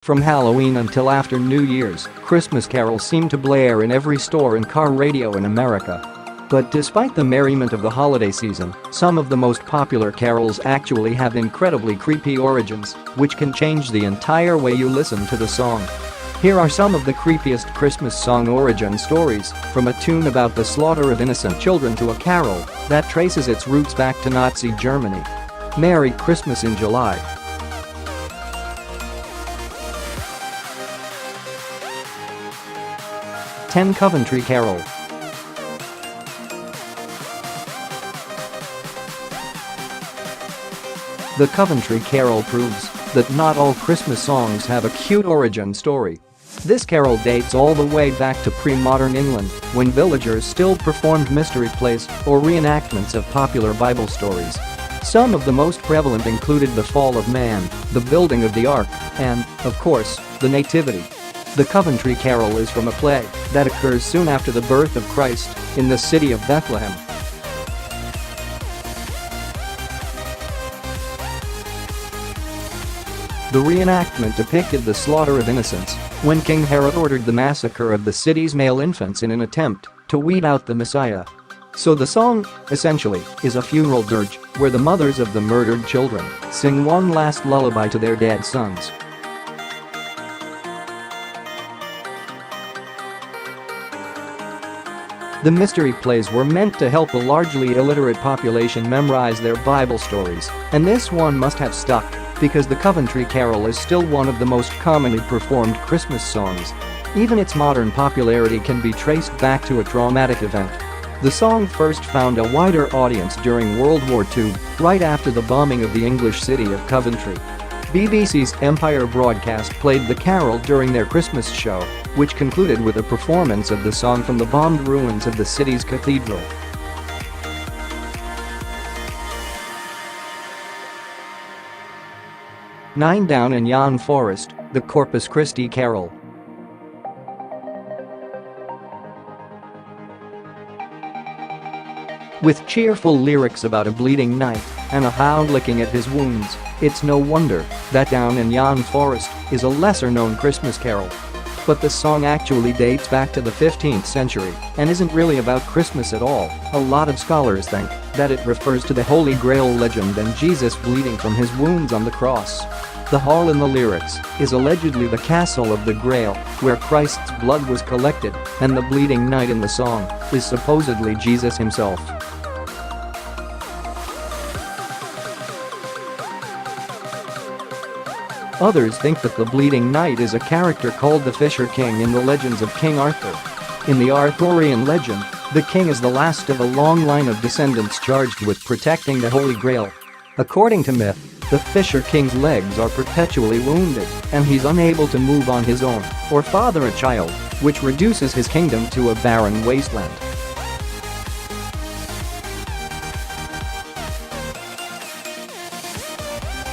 From Halloween until after New Year's, Christmas carols seem to blare in every store and car radio in America. But despite the merriment of the holiday season, some of the most popular carols actually have incredibly creepy origins, which can change the entire way you listen to the song. Here are some of the creepiest Christmas song origin stories, from a tune about the slaughter of innocent children to a carol that traces its roots back to Nazi Germany. Merry Christmas in July. 10 Coventry Carol. The Coventry Carol proves that not all Christmas songs have a cute origin story. This carol dates all the way back to pre-modern England, when villagers still performed mystery plays or reenactments of popular Bible stories. Some of the most prevalent included the fall of man, the building of the ark, and, of course, the nativity. The Coventry Carol is from a play that occurs soon after the birth of Christ in the city of Bethlehem. The reenactment depicted the slaughter of innocents when King Herod ordered the massacre of the city's male infants in an attempt to weed out the Messiah. So the song, essentially, is a funeral dirge where the mothers of the murdered children sing one last lullaby to their dead sons. The mystery plays were meant to help a largely illiterate population memorize their Bible stories, and this one must have stuck, because the Coventry Carol is still one of the most commonly performed Christmas songs. Even its modern popularity can be traced back to a traumatic event. The song first found a wider audience during World War II, right after the bombing of the English city of Coventry. BBC's Empire broadcast played the carol during their Christmas show, which concluded with a performance of the song from the bombed ruins of the city's cathedral. Nine Down in Yon Forest, the Corpus Christi Carol. With cheerful lyrics about a bleeding knight and a hound licking at his wounds, it's no wonder that Down in Yon Forest is a lesser-known Christmas carol. But the song actually dates back to the 15th century and isn't really about Christmas at all. A lot of scholars think that it refers to the Holy Grail legend and Jesus bleeding from his wounds on the cross. The hall in the lyrics is allegedly the castle of the Grail, where Christ's blood was collected, and the bleeding knight in the song is supposedly Jesus himself. Others think that the bleeding knight is a character called the Fisher King in the legends of King Arthur. In the Arthurian legend, the king is the last of a long line of descendants charged with protecting the Holy Grail. According to myth, the Fisher King's legs are perpetually wounded, and he's unable to move on his own or father a child, which reduces his kingdom to a barren wasteland.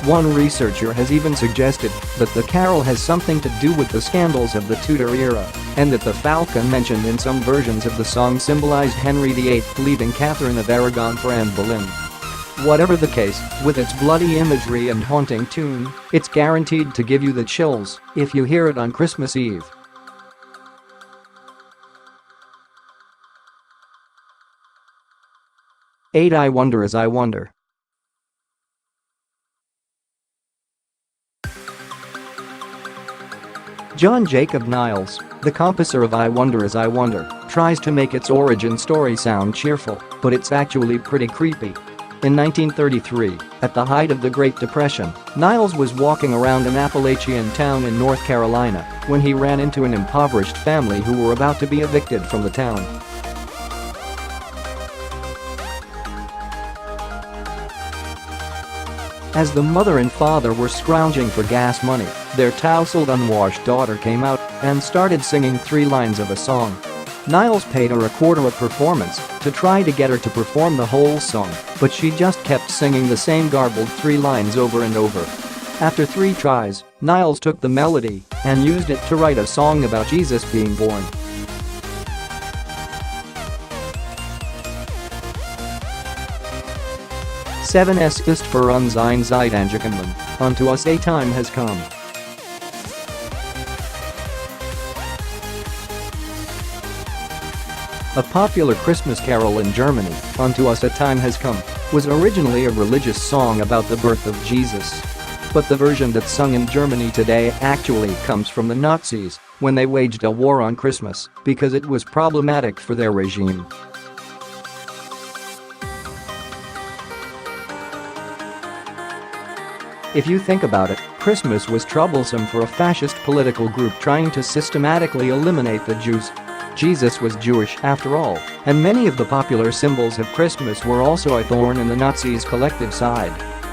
One researcher has even suggested that the carol has something to do with the scandals of the Tudor era, and that the falcon mentioned in some versions of the song symbolized Henry VIII leaving Catherine of Aragon for Anne Boleyn. Whatever the case, with its bloody imagery and haunting tune, it's guaranteed to give you the chills if you hear it on Christmas Eve. Eight I Wonder As I Wonder. John Jacob Niles, the composer of I Wonder As I Wonder, tries to make its origin story sound cheerful, but it's actually pretty creepy. In 1933, at the height of the Great Depression, Niles was walking around an Appalachian town in North Carolina when he ran into an impoverished family who were about to be evicted from the town. As the mother and father were scrounging for gas money, their tousled, unwashed daughter came out and started singing 3 lines of a song. Niles paid her $25 a performance to try to get her to perform the whole song, but she just kept singing the same garbled 3 lines over and over. After 3 tries, Niles took the melody and used it to write a song about Jesus being born. Es ist für uns ein Zeit angekommen, unto us a time has come. a popular Christmas carol in Germany, Unto Us a Time Has Come, was originally a religious song about the birth of Jesus. But the version that's sung in Germany today actually comes from the Nazis when they waged a war on Christmas because it was problematic for their regime. If you think about it, Christmas was troublesome for a fascist political group trying to systematically eliminate the Jews. Jesus was Jewish after all, and many of the popular symbols of Christmas were also a thorn in the Nazis' collective side.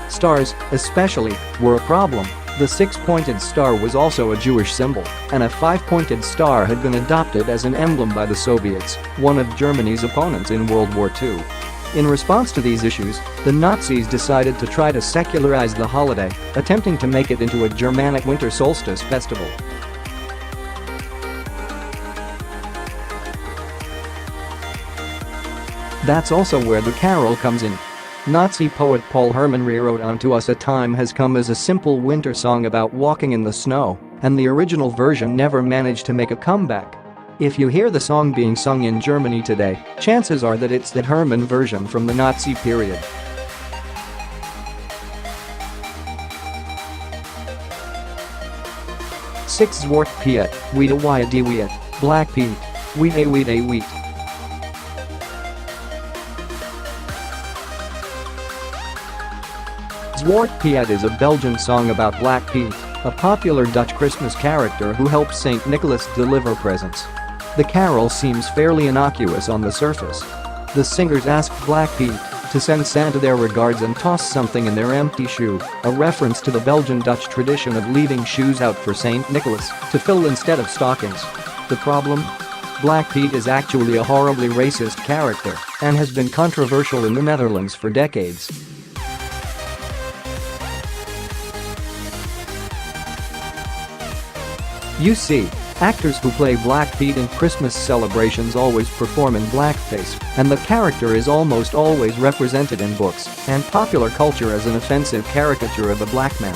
Stars, especially, were a problem. The six-pointed star was also a Jewish symbol, and a five-pointed star had been adopted as an emblem by the Soviets, one of Germany's opponents in World War II. In response to these issues, the Nazis decided to try to secularize the holiday, attempting to make it into a Germanic winter solstice festival. That's also where the carol comes in. Nazi poet Paul Hermann rewrote Unto Us a Time Has Come as a simple winter song about walking in the snow, and the original version never managed to make a comeback. If you hear the song being sung in Germany today, chances are that it's the Hermann version from the Nazi period. Six Zwart Piet, Wheat Wya de Wheat, Black Pete, Wheat a Wheat a Wheat. Zwart Piet is a Belgian song about Black Pete, a popular Dutch Christmas character who helps St. Nicholas deliver presents. The carol seems fairly innocuous on the surface. The singers ask Black Pete to send Santa their regards and toss something in their empty shoe, a reference to the Belgian-Dutch tradition of leaving shoes out for St. Nicholas to fill instead of stockings. The problem? Black Pete is actually a horribly racist character and has been controversial in the Netherlands for decades. You see, actors who play Black Pete in Christmas celebrations always perform in blackface, and the character is almost always represented in books and popular culture as an offensive caricature of a black man.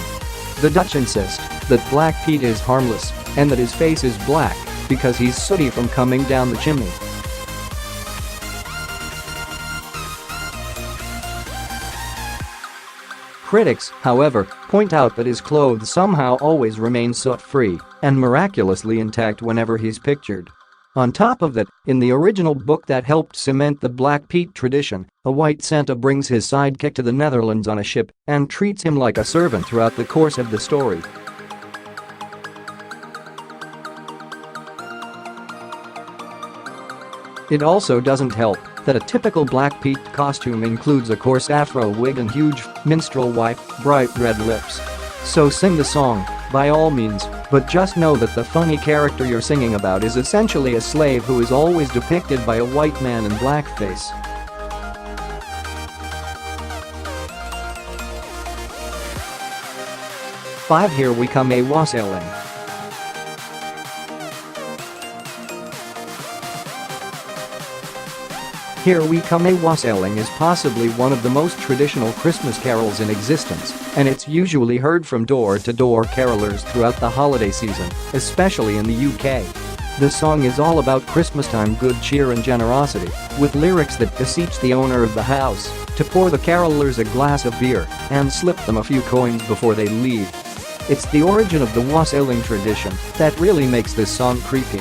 The Dutch insist that Black Pete is harmless and that his face is black because he's sooty from coming down the chimney. Critics, however, point out that his clothes somehow always remain soot-free and miraculously intact whenever he's pictured. On top of that, in the original book that helped cement the Black Pete tradition, a white Santa brings his sidekick to the Netherlands on a ship and treats him like a servant throughout the course of the story. It also doesn't help that a typical Black Pete costume includes a coarse afro wig and huge, minstrel white, bright red lips. So sing the song, by all means, but just know that the funny character you're singing about is essentially a slave who is always depicted by a white man in blackface. Five Here we come a wassailing. Here We Come a Wassailing is possibly one of the most traditional Christmas carols in existence, and it's usually heard from door-to-door carolers throughout the holiday season, especially in the UK. The song is all about Christmas-time good cheer and generosity, with lyrics that beseech the owner of the house to pour the carolers a glass of beer and slip them a few coins before they leave. It's the origin of the wassailing tradition that really makes this song creepy.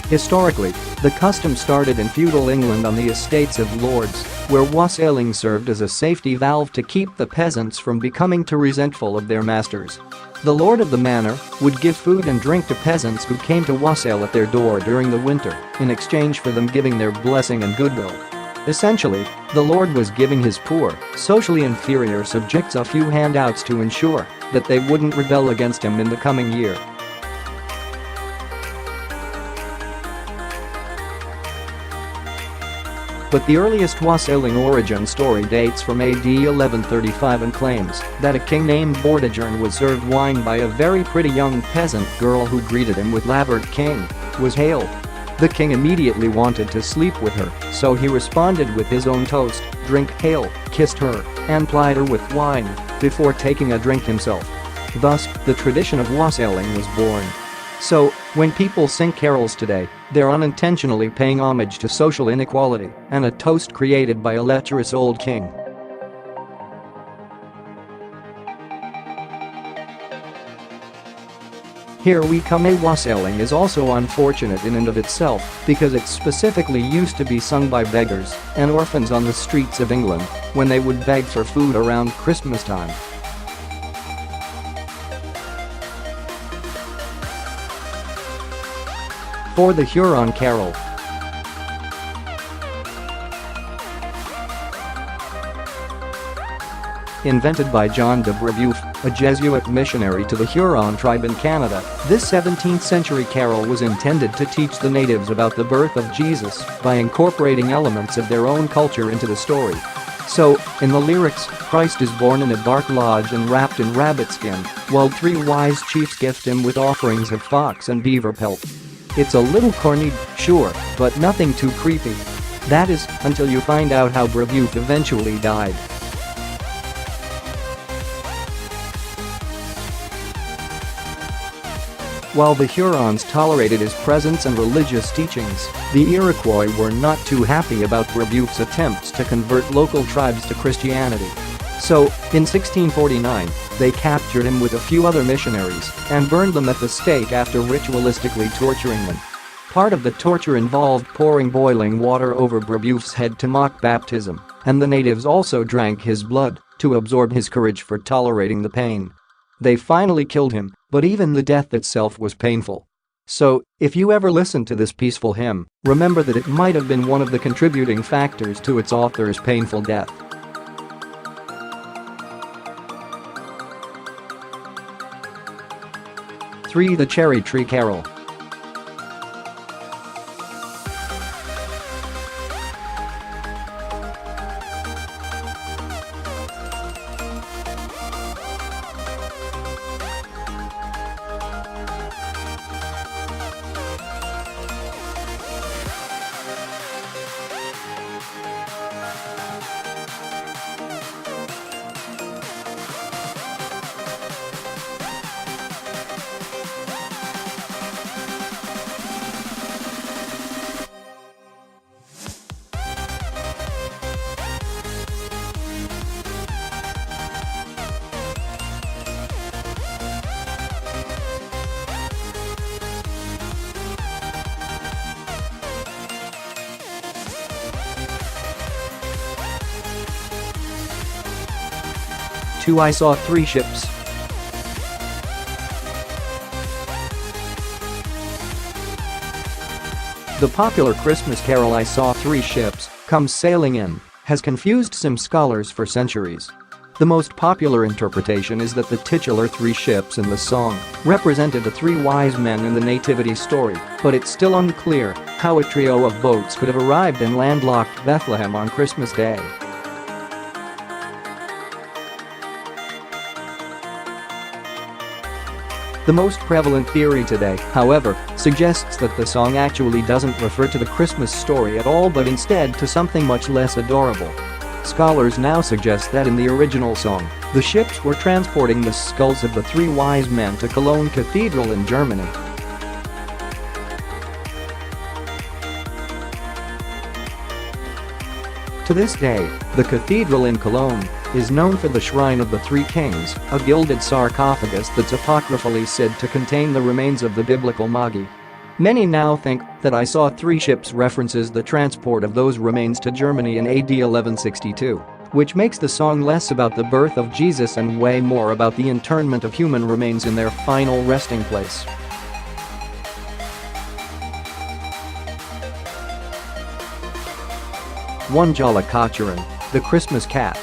Historically, the custom started in feudal England on the estates of lords, where wassailing served as a safety valve to keep the peasants from becoming too resentful of their masters. The lord of the manor would give food and drink to peasants who came to wassail at their door during the winter, in exchange for them giving their blessing and goodwill. Essentially, the lord was giving his poor, socially inferior subjects a few handouts to ensure that they wouldn't rebel against him in the coming year. But the earliest wassailing origin story dates from AD 1135 and claims that a king named Vortigern was served wine by a very pretty young peasant girl who greeted him with "Labert King" was hailed. The king immediately wanted to sleep with her, so he responded with his own toast, "Drink hail," kissed her, and plied her with wine before taking a drink himself. Thus, the tradition of wassailing was born. So, when people sing carols today, they're unintentionally paying homage to social inequality and a toast created by a lecherous old king. Here we come. Wassailing is also unfortunate in and of itself because it specifically used to be sung by beggars and orphans on the streets of England when they would beg for food around Christmas time. For the Huron Carol. Invented by John de Brebeuf, a Jesuit missionary to the Huron tribe in Canada, this 17th-century carol was intended to teach the natives about the birth of Jesus by incorporating elements of their own culture into the story. So, in the lyrics, Christ is born in a bark lodge and wrapped in rabbit skin, while 3 wise chiefs gift him with offerings of fox and beaver pelt. It's a little corny, sure, but nothing too creepy. That is, until you find out how Brebeuf eventually died. While the Hurons tolerated his presence and religious teachings, the Iroquois were not too happy about Brebeuf's attempts to convert local tribes to Christianity. So, in 1649, they captured him with a few other missionaries and burned them at the stake after ritualistically torturing them. Part of the torture involved pouring boiling water over Brebeuf's head to mock baptism, and the natives also drank his blood to absorb his courage for tolerating the pain. They finally killed him, but even the death itself was painful. So, if you ever listen to this peaceful hymn, remember that it might have been one of the contributing factors to its author's painful death. The Cherry Tree Carol. I saw 3 ships. The popular Christmas carol "I Saw 3 Ships Come Sailing In" has confused some scholars for centuries. The most popular interpretation is that the titular 3 ships in the song represented the 3 wise men in the nativity story, but it's still unclear how a trio of boats could have arrived in landlocked Bethlehem on Christmas Day. The most prevalent theory today, however, suggests that the song actually doesn't refer to the Christmas story at all but instead to something much less adorable. Scholars now suggest that in the original song, the ships were transporting the skulls of the 3 wise men to Cologne Cathedral in Germany. To this day, the cathedral in Cologne is known for the Shrine of the 3 Kings, a gilded sarcophagus that's apocryphally said to contain the remains of the biblical Magi. Many now think that "I Saw 3 Ships" references the transport of those remains to Germany in AD 1162, which makes the song less about the birth of Jesus and way more about the internment of human remains in their final resting place. Jolly-Cochurin, the Christmas cat.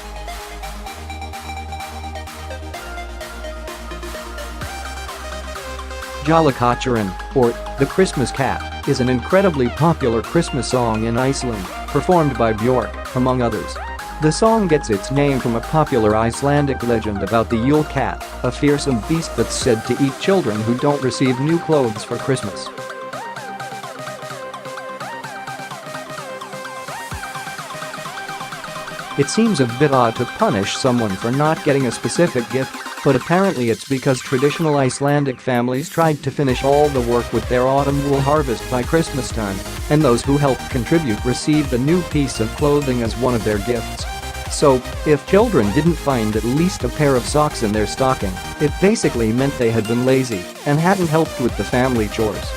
Jolly-Cochurin, or the Christmas Cat, is an incredibly popular Christmas song in Iceland, performed by Björk, among others. The song gets its name from a popular Icelandic legend about the Yule cat, a fearsome beast that's said to eat children who don't receive new clothes for Christmas. It seems a bit odd to punish someone for not getting a specific gift, But apparently it's because traditional Icelandic families tried to finish all the work with their autumn wool harvest by Christmas time, and those who helped contribute received a new piece of clothing as one of their gifts. So, if children didn't find at least a pair of socks in their stocking, it basically meant they had been lazy and hadn't helped with the family chores.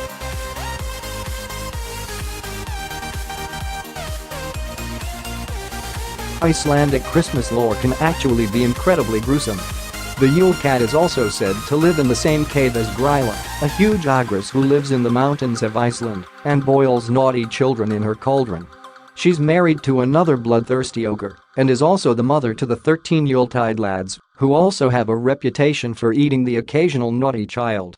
Icelandic Christmas lore can actually be incredibly gruesome. The Yule cat is also said to live in the same cave as Grýla, a huge ogress who lives in the mountains of Iceland and boils naughty children in her cauldron. She's married to another bloodthirsty ogre and is also the mother to the 13 Yuletide lads, who also have a reputation for eating the occasional naughty child.